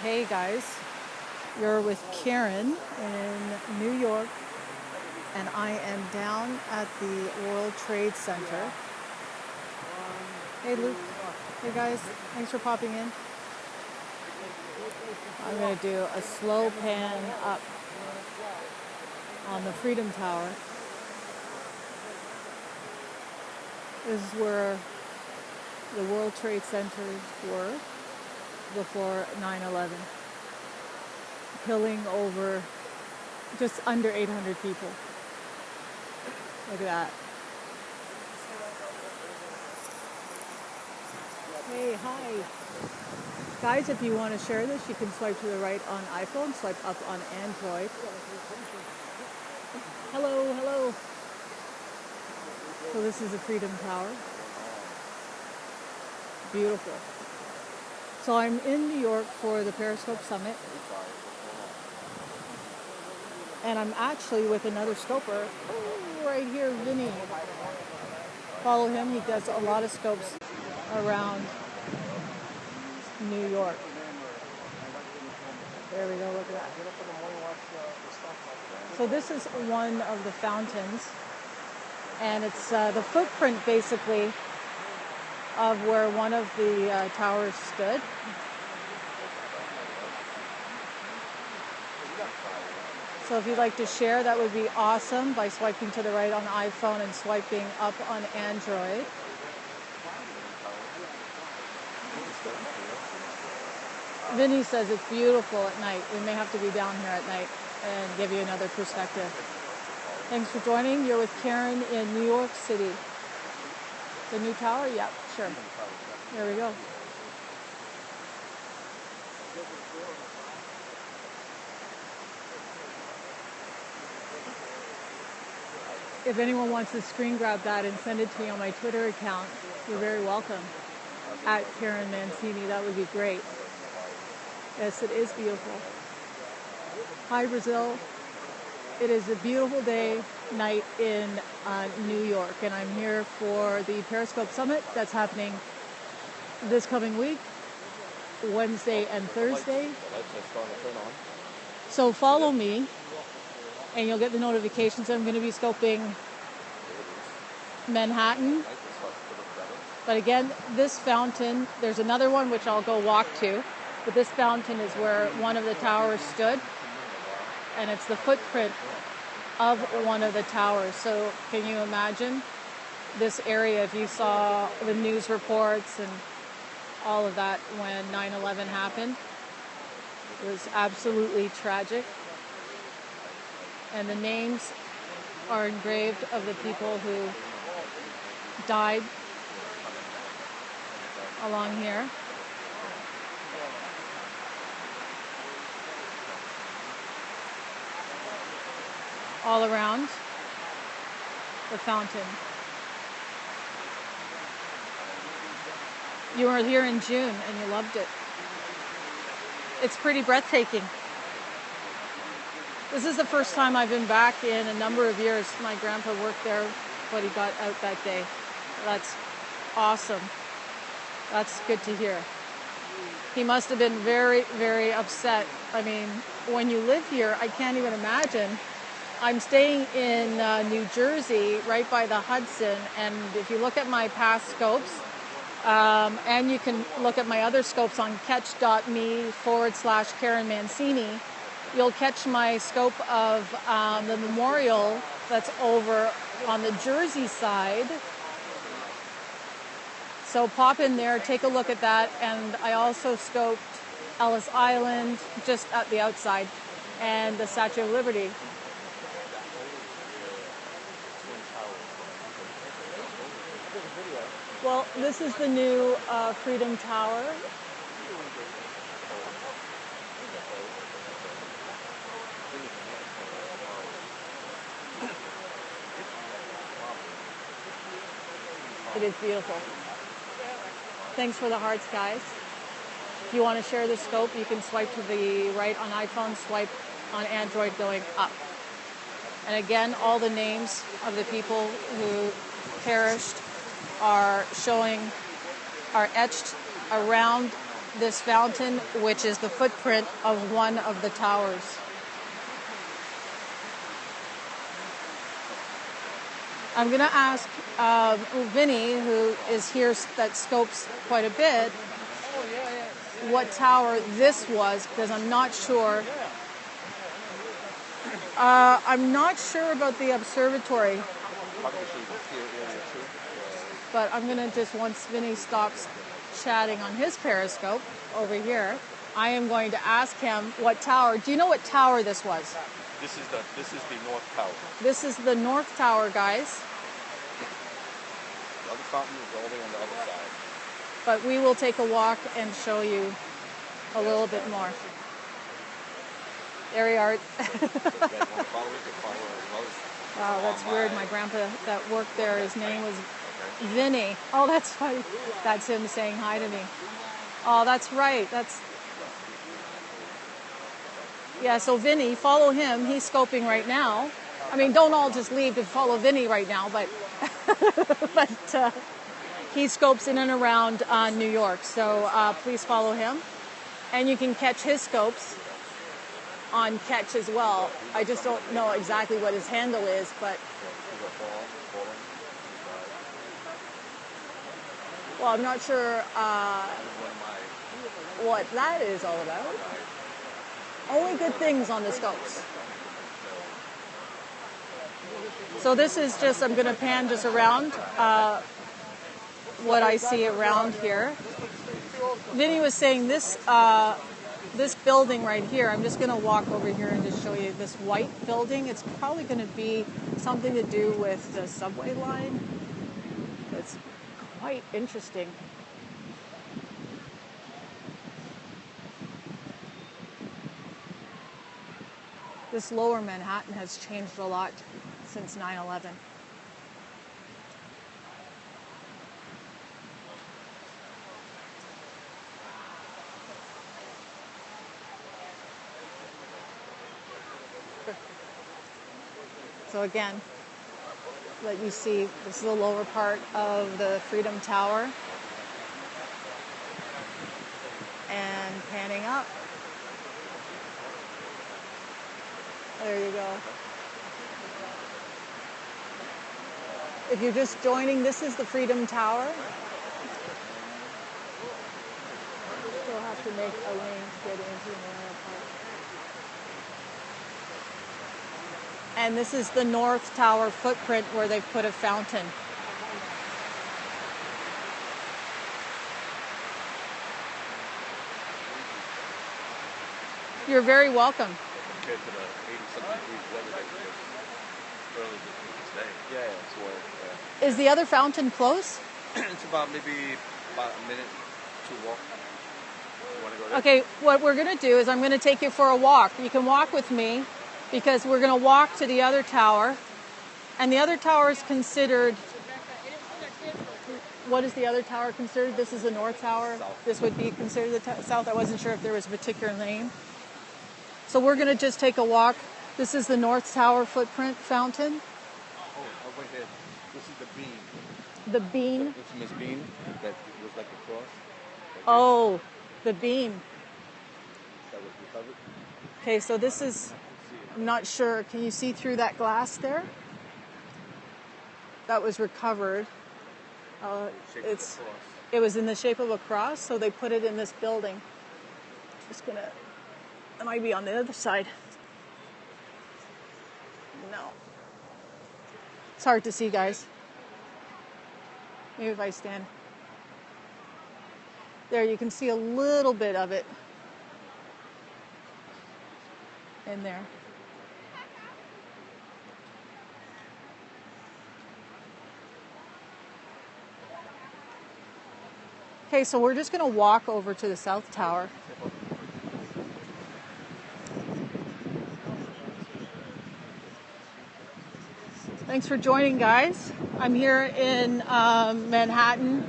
Hey guys, you're with Karen in New York, and I am down at the World Trade Center. Hey Luke, hey guys, thanks for popping in. I'm going to do a slow pan up on the Freedom Tower. This is where the World Trade Centers were before 9/11, killing over just under 800 people. Look at that. Hey, hi. Guys, if you want to share this, you can swipe to the right on iPhone, swipe up on Android. Hello, hello. So this is the Freedom Tower. Beautiful. So I'm in New York for the Periscope Summit, and I'm actually with another scoper right here, Vinny. Follow him. He does a lot of scopes around New York. There we go. Look at that. So this is one of the fountains, and it's the footprint basically of where one of the towers stood. So if you'd like to share, that would be awesome by swiping to the right on iPhone and swiping up on Android. Vinny says it's beautiful at night. We may have to be down here at night and give you another perspective. Thanks for joining. You're with Karen in New York City. The new tower? Yep, sure. There we go. If anyone wants to screen grab that and send it to me on my Twitter account, you're very welcome. At Karen Mancini, that would be great. Yes, it is beautiful. Hi, Brazil. It is a beautiful night in New York, and I'm here for the Periscope Summit that's happening this coming week, Wednesday and Thursday. So follow me, and you'll get the notifications. I'm going to be scoping Manhattan. But again, this fountain, there's another one which I'll go walk to, but this fountain is where one of the towers stood, and it's the footprint of one of the towers. So can you imagine this area if you saw the news reports and all of that when 9/11 happened? It was absolutely tragic. And the names are engraved of the people who died along here. All around the fountain. You were here in June and you loved it. It's pretty breathtaking. This is the first time I've been back in a number of years. My grandpa worked there, but he got out that day. That's awesome. That's good to hear. He must have been very, very upset. I mean, when you live here, I can't even imagine. I'm staying in New Jersey, right by the Hudson, and if you look at my past scopes, and you can look at my other scopes on catch.me/Karen Mancini, you'll catch my scope of the memorial that's over on the Jersey side. So pop in there, take a look at that, and I also scoped Ellis Island just at the outside, and the Statue of Liberty. Well, this is the new Freedom Tower. It is beautiful. Thanks for the hearts, guys. If you want to share the scope, you can swipe to the right on iPhone, swipe on Android going up. And again, all the names of the people who perished are etched around this fountain, which is the footprint of one of the towers. I'm going to ask Vinny, who is here that scopes quite a bit, what tower this was, because I'm not sure. I'm not sure about the observatory. But I'm going to just, once Vinny stops chatting on his periscope over here, I am going to ask him what tower. Do you know what tower this was? This is the North Tower. This is the North Tower, guys. The other fountain is all the way on the other side. But we will take a walk and show you a little bit more. There we are. Wow, that's weird. My grandpa that worked there, his name was Vinny. Oh, that's funny. That's him saying hi to me. Oh, that's right. Yeah, so Vinny, follow him. He's scoping right now. I mean, don't all just leave to follow Vinny right now, but he scopes in and around New York. So please follow him. And you can catch his scopes on Catch as well. I just don't know exactly what his handle is, but well, I'm not sure what that is all about. Only good things on the scopes. So this is just, I'm going to pan just around what I see around here. Vinny was saying this this building right here, I'm just going to walk over here and just show you this white building. It's probably going to be something to do with the subway line. It's quite interesting. This lower Manhattan has changed a lot since 9/11. So again, let you see, this is the lower part of the Freedom Tower. And panning up. There you go. If you're just joining, this is the Freedom Tower. You'll have to make a lane to get into the narrow part. And this is the North Tower footprint where they've put a fountain. You're very welcome. Compared to the 80-something degrees weather that we get early this day. Yeah, it's warm. Is the other fountain close? It's about maybe a minute to walk. You want to go there? Okay, what we're going to do is I'm going to take you for a walk. You can walk with me because we're going to walk to the other tower. And the other tower is considered... What is the other tower considered? This is the North Tower. South. This would be considered the South. I wasn't sure if there was a particular name. So we're going to just take a walk. This is the North Tower footprint fountain. Oh, over here. This is the beam. The beam? The infamous beam that was like a cross. Oh, the beam. That was recovered. Okay, so this is, I'm not sure. Can you see through that glass there? That was recovered. It was in the shape of a cross, so they put it in this building. Just gonna, it might be on the other side. No. It's hard to see, guys. Maybe if I stand. There, you can see a little bit of it in there. Okay, so we're just going to walk over to the South Tower. Thanks for joining, guys. I'm here in Manhattan,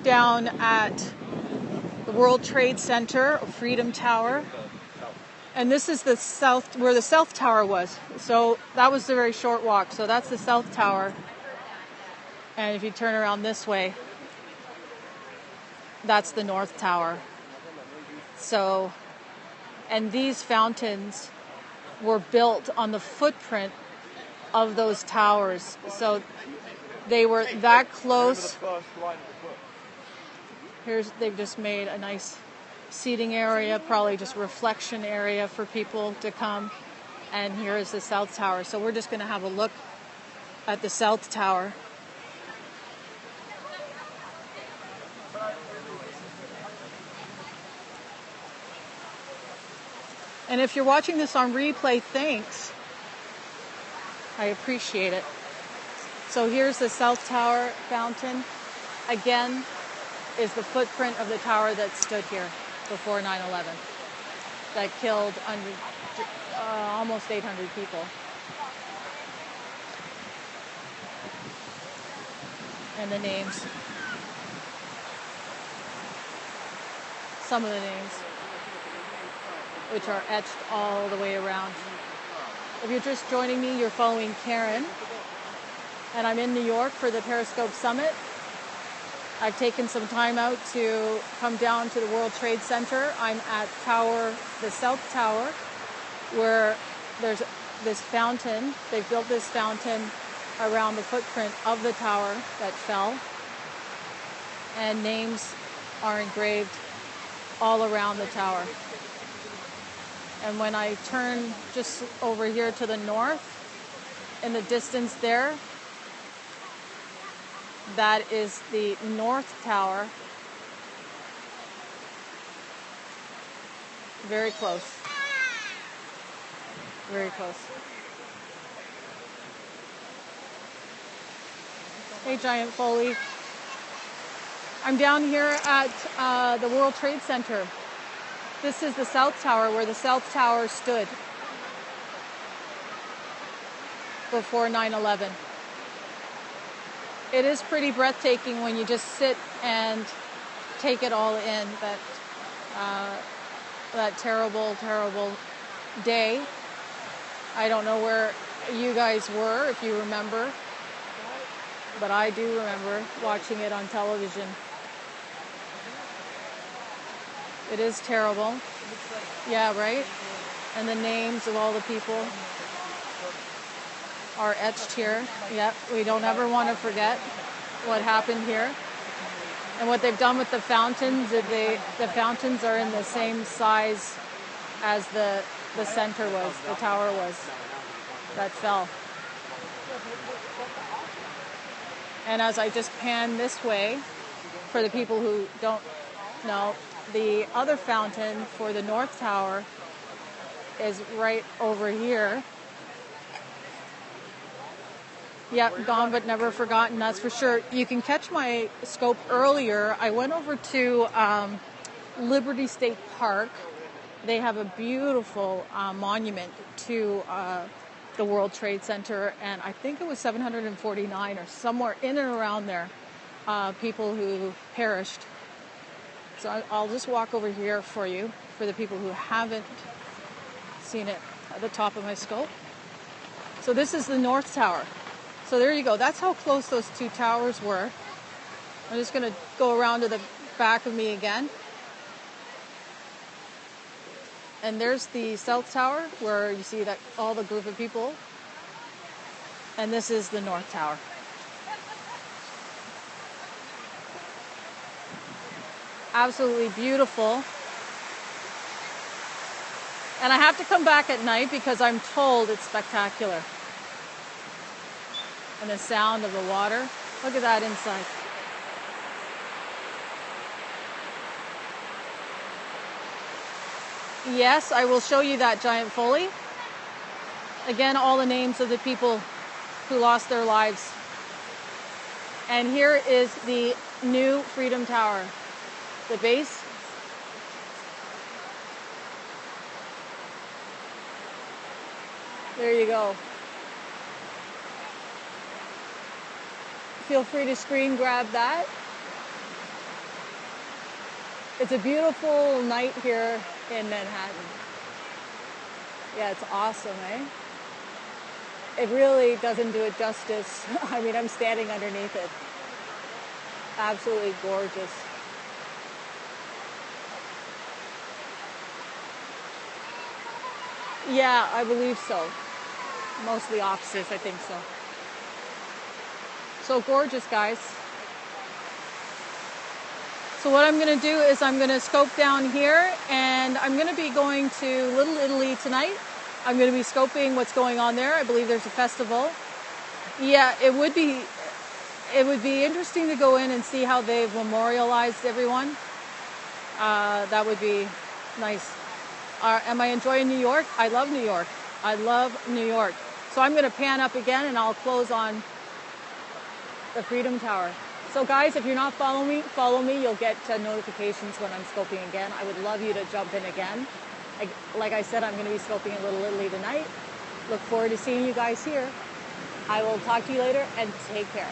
down at the World Trade Center, Freedom Tower. And this is the South, where the South Tower was. So that was a very short walk. So that's the South Tower. And if you turn around this way, that's the North Tower. So, and these fountains were built on the footprint of those towers. So they were that close. They've just made a nice seating area, probably just reflection area for people to come. And here is the South Tower. So we're just going to have a look at the South Tower. And if you're watching this on replay, thanks. I appreciate it. So here's the South Tower fountain. Again, is the footprint of the tower that stood here before 9/11. That killed almost 800 people. And the names. Some of the names, which are etched all the way around. If you're just joining me, you're following Karen. And I'm in New York for the Periscope Summit. I've taken some time out to come down to the World Trade Center. I'm at the South Tower, where there's this fountain. They've built this fountain around the footprint of the tower that fell. And names are engraved all around the tower. And when I turn just over here to the north, in the distance there, that is the North Tower. Very close. Very close. Hey, Giant Foley. I'm down here at the World Trade Center. This is the South Tower, where the South Tower stood before 9/11. It is pretty breathtaking when you just sit and take it all in. That terrible, terrible day. I don't know where you guys were, if you remember, but I do remember watching it on television. It is terrible. Yeah, right? And the names of all the people are etched here. Yep, we don't ever want to forget what happened here. And what they've done with the fountains is the fountains are in the same size as the center was, the tower was, that fell. And as I just pan this way, for the people who don't know, the other fountain for the North Tower is right over here. Yep, gone but never forgotten, that's for sure. You can catch my scope earlier. I went over to Liberty State Park. They have a beautiful monument to the World Trade Center, and I think it was 749 or somewhere in and around there, people who perished. So I'll just walk over here for you, for the people who haven't seen it at the top of my scope. So this is the North Tower. So there you go. That's how close those two towers were. I'm just going to go around to the back of me again. And there's the South Tower, where you see that all the group of people. And this is the North Tower. Absolutely beautiful. And I have to come back at night because I'm told it's spectacular. And the sound of the water. Look at that inside. Yes, I will show you that, Giant Foley. Again, all the names of the people who lost their lives. And here is the new Freedom Tower, the base. There you go. Feel free to screen grab that. It's a beautiful night here in Manhattan. Yeah, it's awesome, eh? It really doesn't do it justice. I mean, I'm standing underneath it. Absolutely gorgeous. Yeah, I believe so. Mostly offices, I think so. So gorgeous, guys. So what I'm going to do is I'm going to scope down here, and I'm going to be going to Little Italy tonight. I'm going to be scoping what's going on there. I believe there's a festival. Yeah, it would be interesting to go in and see how they've memorialized everyone. That would be nice. Am I enjoying New York? I love New York. I love New York. So I'm going to pan up again, and I'll close on the Freedom Tower. So guys, if you're not following me, follow me. You'll get notifications when I'm scoping again. I would love you to jump in again. Like I said, I'm going to be scoping in Little Italy tonight. Look forward to seeing you guys here. I will talk to you later, and take care.